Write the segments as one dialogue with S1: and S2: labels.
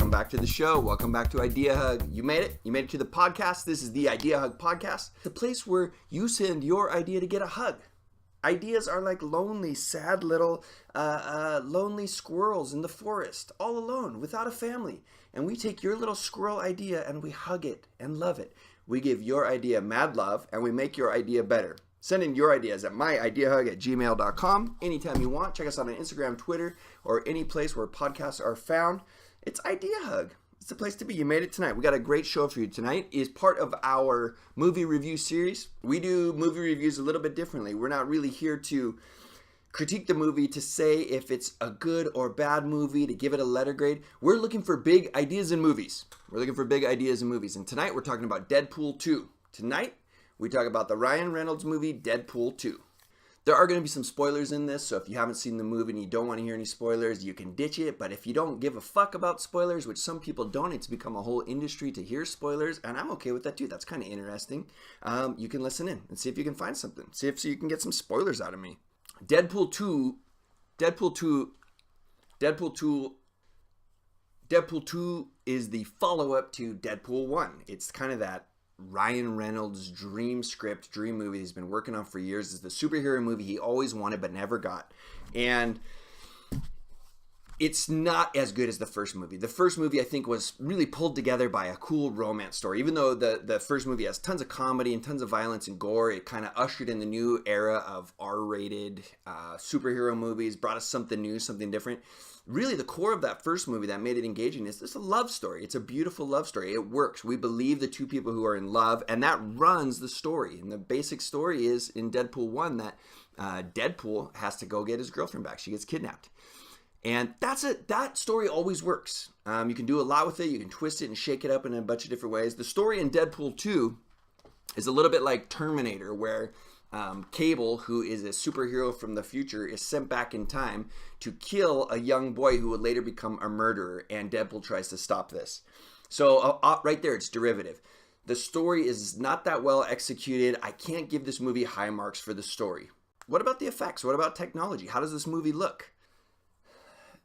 S1: Welcome back to the show. Welcome back to Idea Hug. You made it. You made it to the podcast. This is the Idea Hug podcast, the place where you send your idea to get a hug. Ideas are like lonely, sad little, lonely squirrels in the forest, all alone, without a family. And we take your little squirrel idea and we hug it and love it. We give your idea mad love and we make your idea better. Send in your ideas at myideahug@gmail.com anytime you want. Check us out on Instagram, Twitter, or any place where podcasts are found. It's Idea Hug. It's the place to be. You made it tonight. We got a great show for you tonight. It's part of our movie review series. We do movie reviews a little bit differently. We're not really here to critique the movie, to say if it's a good or bad movie, to give it a letter grade. We're looking for big ideas in movies. And tonight we're talking about Deadpool 2. Tonight, we talk about the Ryan Reynolds movie, Deadpool 2. There are going to be some spoilers in this, so if you haven't seen the movie and you don't want to hear any spoilers, you can ditch it. But if you don't give a fuck about spoilers, which some people don't, it's become a whole industry to hear spoilers, and I'm okay with that too. That's kind of interesting. You can listen in and see if you can find something. See if you can get some spoilers out of me. Deadpool 2 is the follow-up to Deadpool 1. It's kind of that Ryan Reynolds' dream script, dream movie he's been working on for years. It's the superhero movie he always wanted but never got. And it's not as good as the first movie. The first movie, I think, was really pulled together by a cool romance story. Even though the first movie has tons of comedy and tons of violence and gore, it kind of ushered in the new era of R-rated superhero movies, brought us something new, something different. Really, the core of that first movie that made it engaging is just a love story. It's a beautiful love story. It works. We believe the two people who are in love, and that runs the story. And the basic story is in Deadpool 1 that Deadpool has to go get his girlfriend back. She gets kidnapped. And that's it. That story always works. You can do a lot with it. You can twist it and shake it up in a bunch of different ways. The story in Deadpool 2 is a little bit like Terminator, where Cable, who is a superhero from the future, is sent back in time to kill a young boy who would later become a murderer, and Deadpool tries to stop this. So right there, it's derivative. The story is not that well executed. I can't give this movie high marks for the story. What about the effects? What about technology? How does this movie look?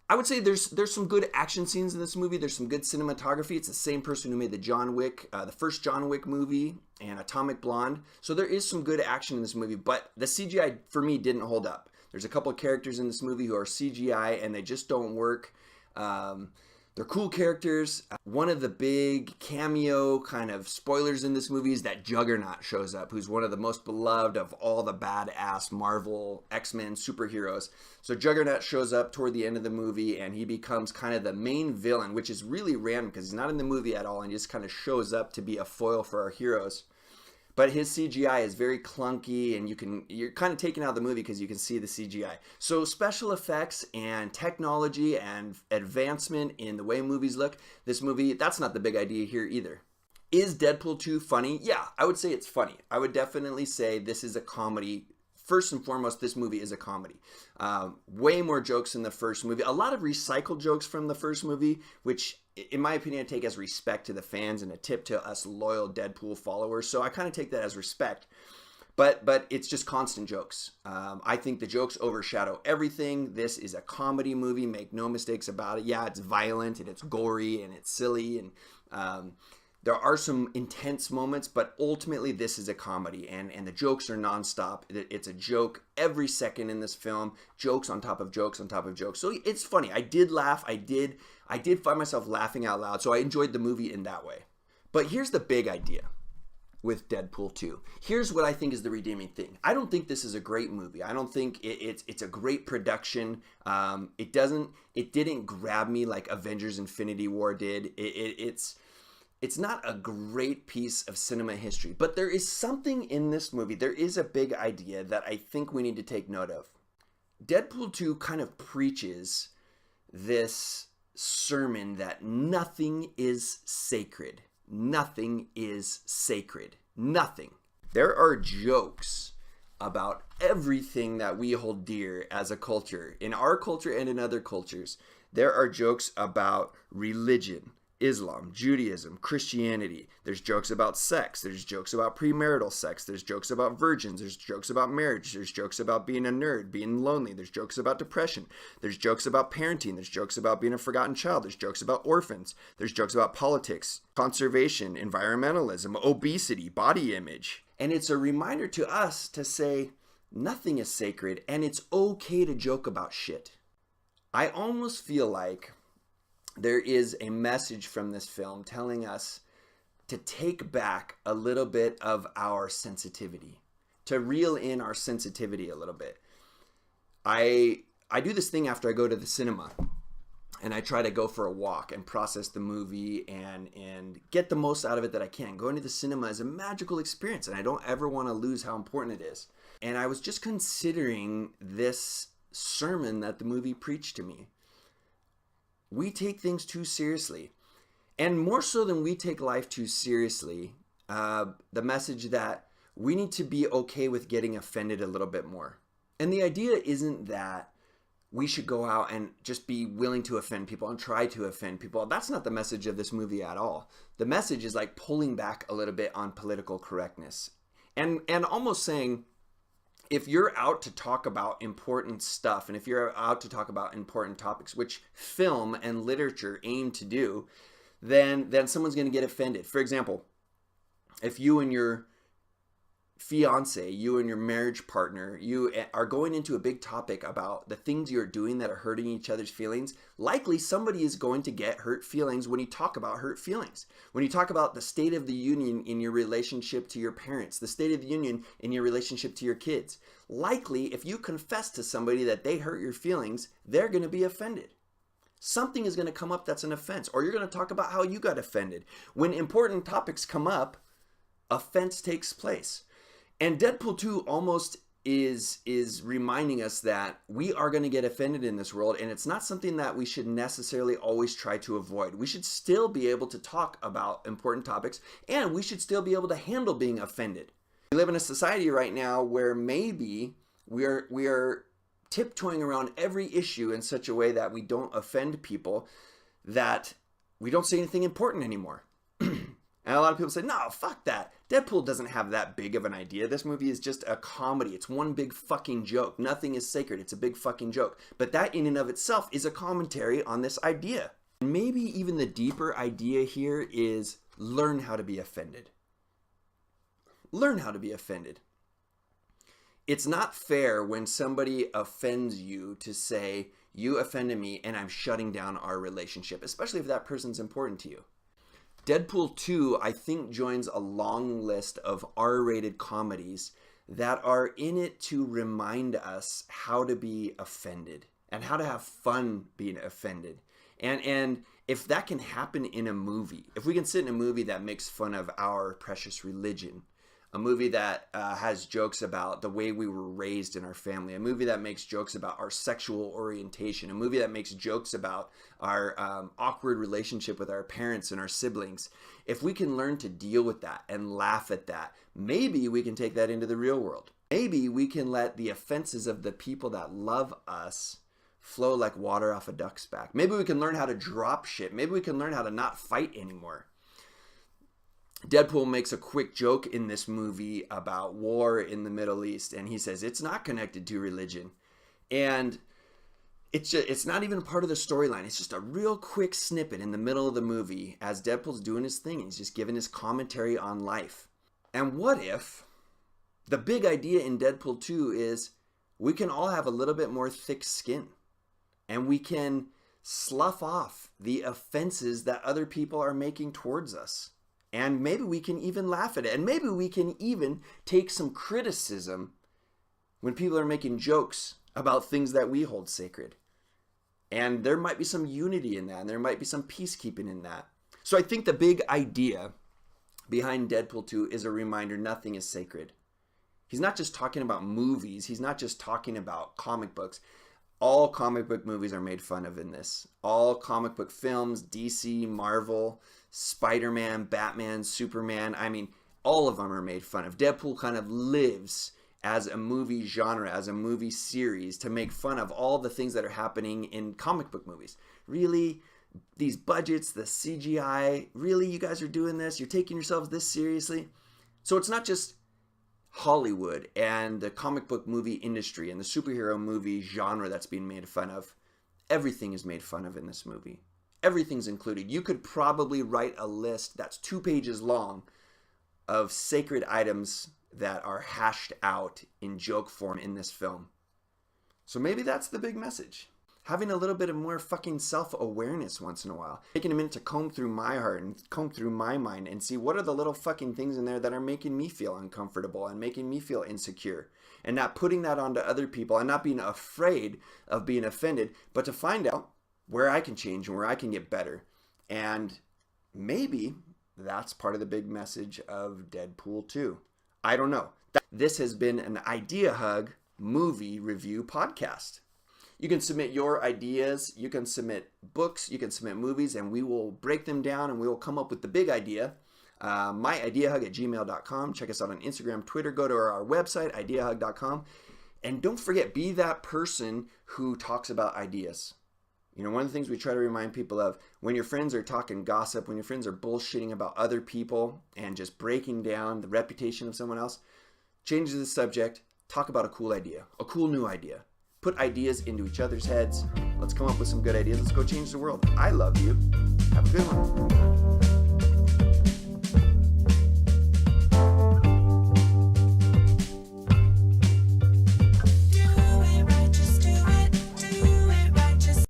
S1: I would say there's some good action scenes in this movie. There's some good cinematography. It's the same person who made the first John Wick movie and Atomic Blonde. So there is some good action in this movie, but the CGI for me didn't hold up. There's a couple of characters in this movie who are CGI and they just don't work. They're cool characters. One of the big cameo kind of spoilers in this movie is that Juggernaut shows up, who's one of the most beloved of all the badass Marvel X-Men superheroes. So Juggernaut shows up toward the end of the movie and he becomes kind of the main villain, which is really random because he's not in the movie at all and he just kind of shows up to be a foil for our heroes. But his CGI is very clunky, and you're kind of taken out of the movie because you can see the CGI. So special effects and technology and advancement in the way movies look, this movie, that's not the big idea here either. Is Deadpool 2 funny? Yeah, I would say it's funny. I would definitely say this is a comedy. First and foremost, this movie is a comedy. Way more jokes in the first movie. A lot of recycled jokes from the first movie, which, in my opinion, I take as respect to the fans and a tip to us loyal Deadpool followers. So I kind of take that as respect. But it's just constant jokes. I think the jokes overshadow everything. This is a comedy movie. Make no mistakes about it. Yeah, it's violent and it's gory and it's silly and there are some intense moments, but ultimately this is a comedy, and the jokes are nonstop. It's a joke every second in this film, jokes on top of jokes on top of jokes. So it's funny. I did laugh. I did find myself laughing out loud, so I enjoyed the movie in that way. But here's the big idea with Deadpool 2. Here's what I think is the redeeming thing. I don't think this is a great movie. I don't think it's a great production. It didn't grab me like Avengers Infinity War did. It's not a great piece of cinema history, but there is something in this movie. There is a big idea that I think we need to take note of. Deadpool 2 kind of preaches this sermon that nothing is sacred. Nothing is sacred. Nothing. There are jokes about everything that we hold dear as a culture. In our culture and in other cultures, there are jokes about religion, Islam, Judaism, Christianity. There's jokes about sex. There's jokes about premarital sex. There's jokes about virgins. There's jokes about marriage. There's jokes about being a nerd, being lonely. There's jokes about depression. There's jokes about parenting. There's jokes about being a forgotten child. There's jokes about orphans. There's jokes about politics, conservation, environmentalism, obesity, body image. And it's a reminder to us to say nothing is sacred and it's okay to joke about shit. I almost feel like there is a message from this film telling us to take back a little bit of our sensitivity, to reel in our sensitivity a little bit. I do this thing after I go to the cinema, and I try to go for a walk and process the movie and get the most out of it that I can. Going to the cinema is a magical experience, and I don't ever want to lose how important it is. And I was just considering this sermon that the movie preached to me. We take things too seriously. And more so than we take life too seriously, the message that we need to be okay with getting offended a little bit more. And the idea isn't that we should go out and just be willing to offend people and try to offend people. That's not the message of this movie at all. The message is like pulling back a little bit on political correctness. And almost saying, if you're out to talk about important stuff, and if you're out to talk about important topics, which film and literature aim to do, then someone's going to get offended. For example, if you and your fiance, you and your marriage partner, you are going into a big topic about the things you're doing that are hurting each other's feelings, likely somebody is going to get hurt feelings when you talk about hurt feelings. When you talk about the state of the union in your relationship to your parents, the state of the union in your relationship to your kids, likely if you confess to somebody that they hurt your feelings, they're going to be offended. Something is going to come up that's an offense, or you're going to talk about how you got offended. When important topics come up, offense takes place. And Deadpool 2 almost is reminding us that we are going to get offended in this world, and it's not something that we should necessarily always try to avoid. We should still be able to talk about important topics, and we should still be able to handle being offended. We live in a society right now where maybe we are tiptoeing around every issue in such a way that we don't offend people, that we don't say anything important anymore. And a lot of people say, no, fuck that. Deadpool doesn't have that big of an idea. This movie is just a comedy. It's one big fucking joke. Nothing is sacred. It's a big fucking joke. But that in and of itself is a commentary on this idea. And maybe even the deeper idea here is learn how to be offended. Learn how to be offended. It's not fair when somebody offends you to say, you offended me and I'm shutting down our relationship, especially if that person's important to you. Deadpool 2, I think, joins a long list of R-rated comedies that are in it to remind us how to be offended and how to have fun being offended. And if that can happen in a movie, if we can sit in a movie that makes fun of our precious religion, a movie that has jokes about the way we were raised in our family, a movie that makes jokes about our sexual orientation, a movie that makes jokes about our awkward relationship with our parents and our siblings. If we can learn to deal with that and laugh at that, maybe we can take that into the real world. Maybe we can let the offenses of the people that love us flow like water off a duck's back. Maybe we can learn how to drop shit. Maybe we can learn how to not fight anymore. Deadpool makes a quick joke in this movie about war in the Middle East, and he says it's not connected to religion. And it's not even part of the storyline. It's just a real quick snippet in the middle of the movie as Deadpool's doing his thing. He's just giving his commentary on life. And what if the big idea in Deadpool 2 is we can all have a little bit more thick skin, and we can slough off the offenses that other people are making towards us. And maybe we can even laugh at it. And maybe we can even take some criticism when people are making jokes about things that we hold sacred. And there might be some unity in that. And there might be some peacekeeping in that. So I think the big idea behind Deadpool 2 is a reminder nothing is sacred. He's not just talking about movies. He's not just talking about comic books. All comic book movies are made fun of in this. All comic book films, DC, Marvel, Spider-Man, Batman, Superman, I mean, all of them are made fun of. Deadpool kind of lives as a movie genre, as a movie series, to make fun of all the things that are happening in comic book movies. Really, these budgets, the CGI, really, you guys are doing this? You're taking yourselves this seriously? So it's not just Hollywood and the comic book movie industry and the superhero movie genre that's being made fun of. Everything is made fun of in this movie. Everything's included. You could probably write a list that's 2 pages long of sacred items that are hashed out in joke form in this film. So maybe that's the big message. Having a little bit of more fucking self-awareness once in a while. Taking a minute to comb through my heart and comb through my mind and see what are the little fucking things in there that are making me feel uncomfortable and making me feel insecure. And not putting that onto other people and not being afraid of being offended, but to find out where I can change and where I can get better. And maybe that's part of the big message of Deadpool 2. I don't know. This has been an Idea Hug movie review podcast. You can submit your ideas, you can submit books, you can submit movies, and we will break them down and we will come up with the big idea. myideahug@gmail.com. Check us out on Instagram, Twitter. Go to our website, ideahug.com. And don't forget, be that person who talks about ideas. You know, one of the things we try to remind people of, when your friends are talking gossip, when your friends are bullshitting about other people and just breaking down the reputation of someone else, change the subject, talk about a cool idea, a cool new idea. Put ideas into each other's heads. Let's come up with some good ideas. Let's go change the world. I love you. Have a good one.